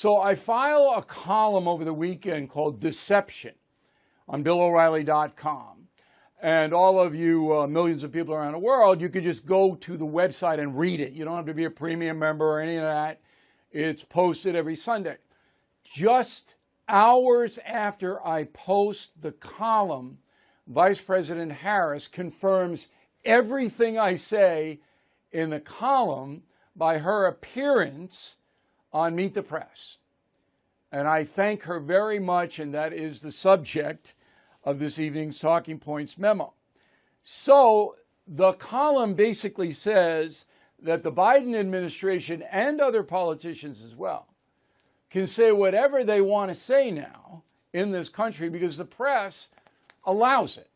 So I file a column over the weekend called Deception on BillO'Reilly.com. And all of you millions of people around the world, you could just go to the website and read it. You don't have to be a premium member or any of that. It's posted every Sunday. Just hours after I post the column, Vice President Harris confirms everything I say in the column by her appearance on Meet the Press. And I thank her very much, and that is the subject of this evening's Talking Points memo. So the column basically says that the Biden administration and other politicians as well can say whatever they want to say now in this country because the press allows it.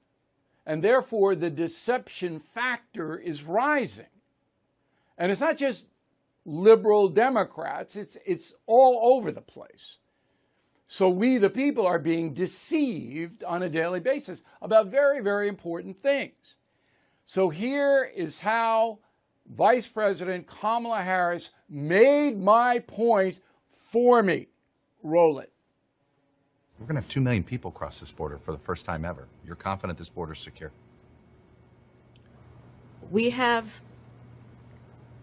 And therefore, the deception factor is rising. And it's not just liberal Democrats, it's all over the place. So we, the people, are being deceived on a daily basis about very, very important things. So here is how Vice President Kamala Harris made my point for me. Roll it. We're going to have 2 million people cross this border for the first time ever. You're confident this border is secure? We have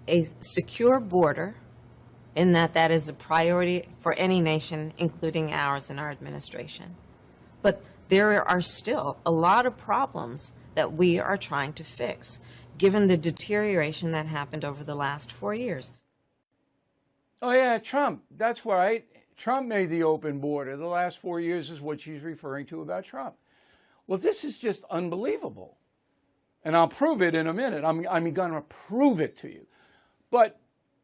a secure border in that is a priority for any nation, including ours and our administration. But there are still a lot of problems that we are trying to fix, given the deterioration that happened over the last 4 years. Oh yeah, Trump, that's right. Trump made the open border. The last 4 years is what she's referring to about Trump. Well, this is just unbelievable. And I'll prove it in a minute. I'm going to prove it to you. But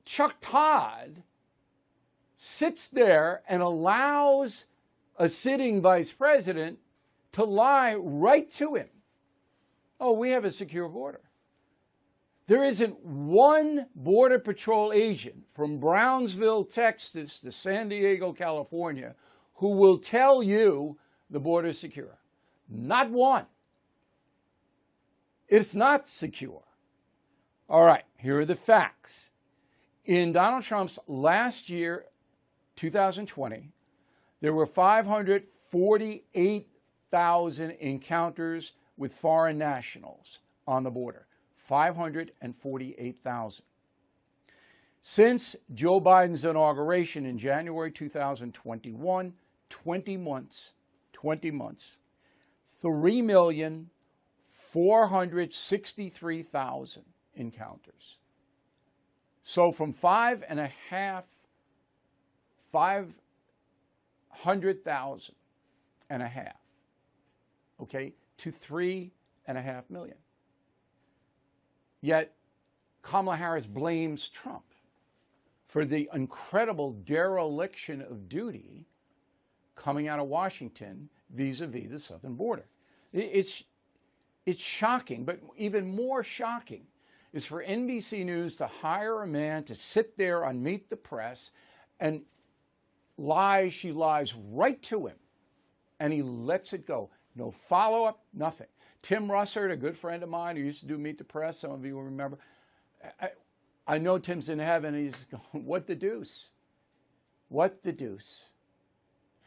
Chuck Todd sits there and allows a sitting vice president to lie right to him. Oh, we have a secure border. There isn't one Border Patrol agent from Brownsville, Texas to San Diego, California, who will tell you the border is secure. Not one. It's not secure. All right, here are the facts. In Donald Trump's last year, 2020, there were 548,000 encounters with foreign nationals on the border. 548,000. Since Joe Biden's inauguration in January 2021, 20 months, 3,463,000 encounters. So from 500,000 and a half, okay, to 3.5 million. Yet Kamala Harris blames Trump for the incredible dereliction of duty coming out of Washington vis-a-vis the southern border. It's shocking, but even more shocking is for NBC News to hire a man to sit there on Meet the Press and lie. She lies right to him, and he lets it go. No follow-up, nothing. Tim Russert, a good friend of mine who used to do Meet the Press, some of you will remember. I know Tim's in heaven, and he's going, what the deuce? What the deuce?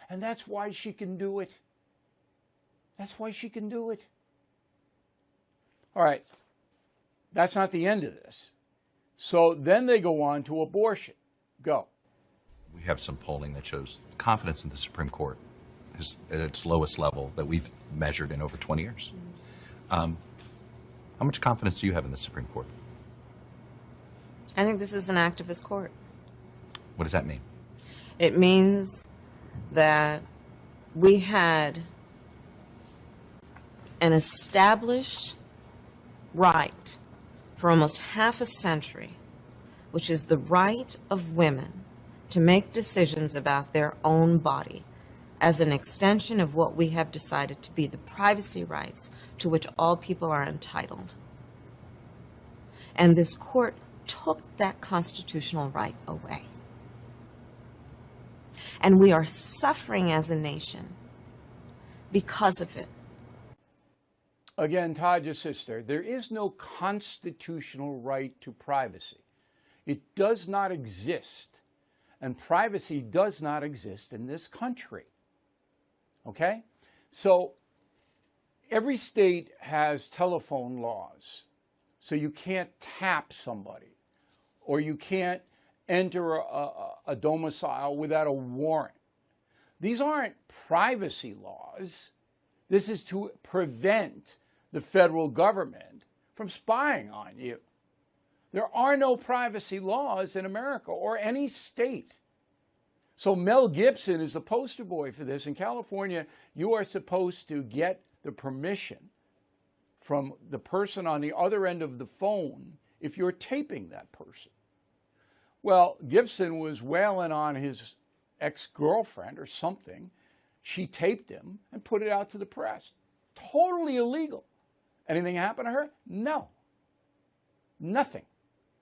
And that's why she can do it. That's why she can do it. All right, that's not the end of this. So then they go on to abortion. Go. We have some polling that shows confidence in the Supreme Court is at its lowest level that we've measured in over 20 years. How much confidence do you have in the Supreme Court? I think this is an activist court. What does that mean? It means that we had an established right for almost half a century, which is the right of women to make decisions about their own body as an extension of what we have decided to be the privacy rights to which all people are entitled. And this court took that constitutional right away. And we are suffering as a nation because of it. Again, Todd, your sister, there is no constitutional right to privacy. It does not exist. and privacy does not exist in this country. Okay? So every state has telephone laws. So you can't tap somebody, or you can't enter a domicile without a warrant. These aren't privacy laws. This is to prevent the federal government from spying on you. There are no privacy laws in America or any state. So Mel Gibson is the poster boy for this. In California, you are supposed to get the permission from the person on the other end of the phone if you're taping that person. Well, Gibson was wailing on his ex-girlfriend or something. She taped him and put it out to the press. Totally illegal. Anything happened to her? No. Nothing.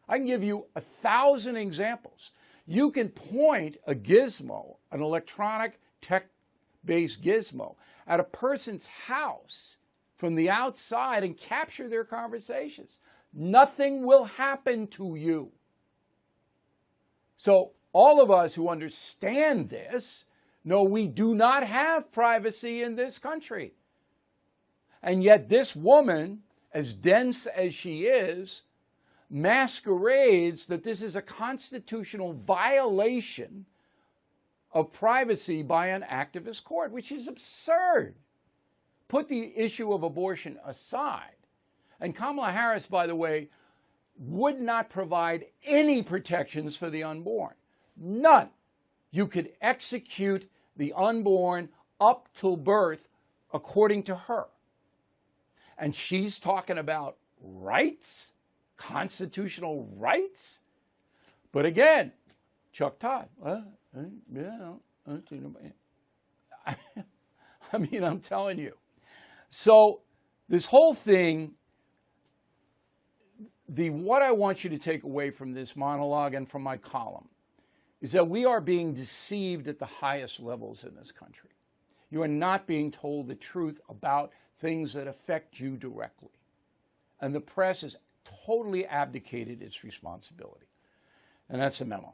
I can give you 1,000 examples. You can point a gizmo, an electronic tech-based gizmo, at a person's house from the outside and capture their conversations. Nothing will happen to you. So all of us who understand this know we do not have privacy in this country. And yet this woman, as dense as she is, masquerades that this is a constitutional violation of privacy by an activist court, which is absurd. Put the issue of abortion aside. And Kamala Harris, by the way, would not provide any protections for the unborn. None. You could execute the unborn up till birth according to her. And she's talking about rights, constitutional rights. But again, Chuck Todd, I mean, I'm telling you. So this whole thing, what I want you to take away from this monologue and from my column is that we are being deceived at the highest levels in this country. You are not being told the truth about things that affect you directly. And the press has totally abdicated its responsibility. And that's the memo.